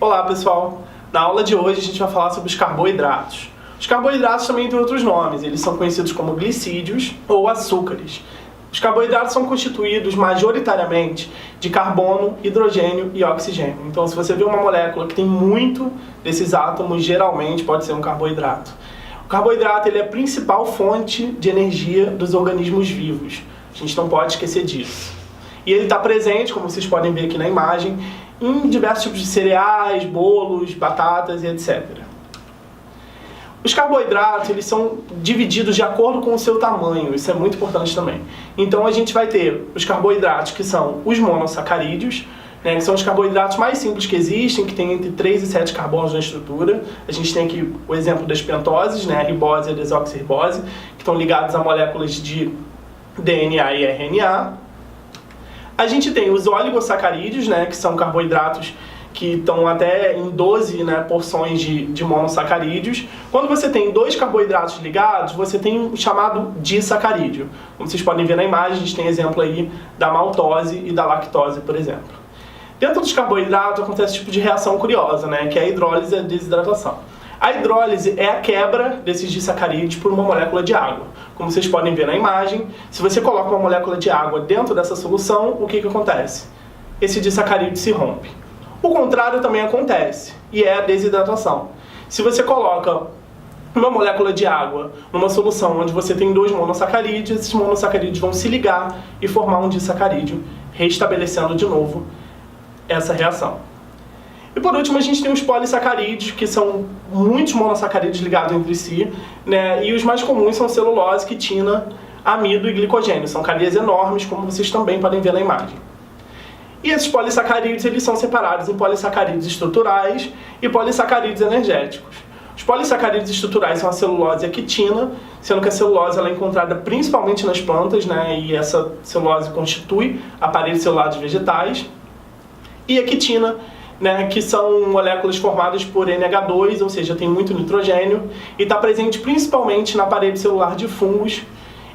Olá pessoal, na aula de hoje a gente vai falar sobre os carboidratos. Os carboidratos também têm outros nomes, eles são conhecidos como glicídios ou açúcares. Os carboidratos são constituídos majoritariamente de carbono, hidrogênio e oxigênio. Então se você vê uma molécula que tem muito desses átomos, geralmente pode ser um carboidrato. O carboidrato ele é a principal fonte de energia dos organismos vivos. A gente não pode esquecer disso. E ele está presente, como vocês podem ver aqui na imagem, em diversos tipos de cereais, bolos, batatas e etc. Os carboidratos eles são divididos de acordo com o seu tamanho, isso é muito importante também. Então a gente vai ter os carboidratos que são os monossacarídeos, que são os carboidratos mais simples que existem, que tem entre 3 e 7 carbonos na estrutura. A gente tem aqui o exemplo das pentoses, a ribose e a desoxirribose, que estão ligados a moléculas de DNA e RNA. A gente tem os oligosacarídeos, que são carboidratos que estão até em 12 porções de monossacarídeos. Quando você tem dois carboidratos ligados, você tem o chamado disacarídeo. Como vocês podem ver na imagem, a gente tem exemplo aí da maltose e da lactose, por exemplo. Dentro dos carboidratos acontece um tipo de reação curiosa, que é a hidrólise e a desidratação. A hidrólise é a quebra desses disacarídeos por uma molécula de água. Como vocês podem ver na imagem, se você coloca uma molécula de água dentro dessa solução, o que acontece? Esse disacarídeo se rompe. O contrário também acontece, e é a desidratação. Se você coloca uma molécula de água numa solução onde você tem dois monossacarídeos, esses monossacarídeos vão se ligar e formar um disacarídeo, restabelecendo de novo essa reação. E por último a gente tem os polissacarídeos, que são muitos monossacarídeos ligados entre si, e os mais comuns são celulose, quitina, amido e glicogênio. São cadeias enormes, como vocês também podem ver na imagem. E esses polissacarídeos eles são separados em polissacarídeos estruturais e polissacarídeos energéticos. Os polissacarídeos estruturais são a celulose e a quitina, sendo que a celulose ela é encontrada principalmente nas plantas, e essa celulose constitui aparelhos celulares vegetais. E a quitina, que são moléculas formadas por NH2, ou seja, tem muito nitrogênio, e está presente principalmente na parede celular de fungos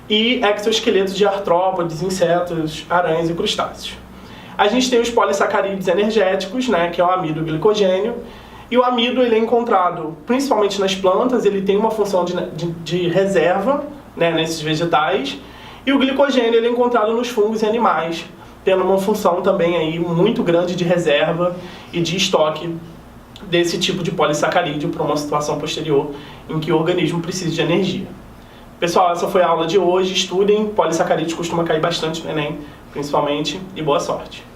e exoesqueletos de artrópodes, insetos, aranhas e crustáceos. A gente tem os polissacarídeos energéticos, que é o amido e o glicogênio, e o amido ele é encontrado principalmente nas plantas, ele tem uma função de reserva nesses vegetais, e o glicogênio ele é encontrado nos fungos e animais, tendo uma função também aí muito grande de reserva e de estoque desse tipo de polissacarídeo para uma situação posterior em que o organismo precisa de energia. Pessoal, essa foi a aula de hoje. Estudem, polissacarídeos costuma cair bastante no Enem, principalmente, e boa sorte!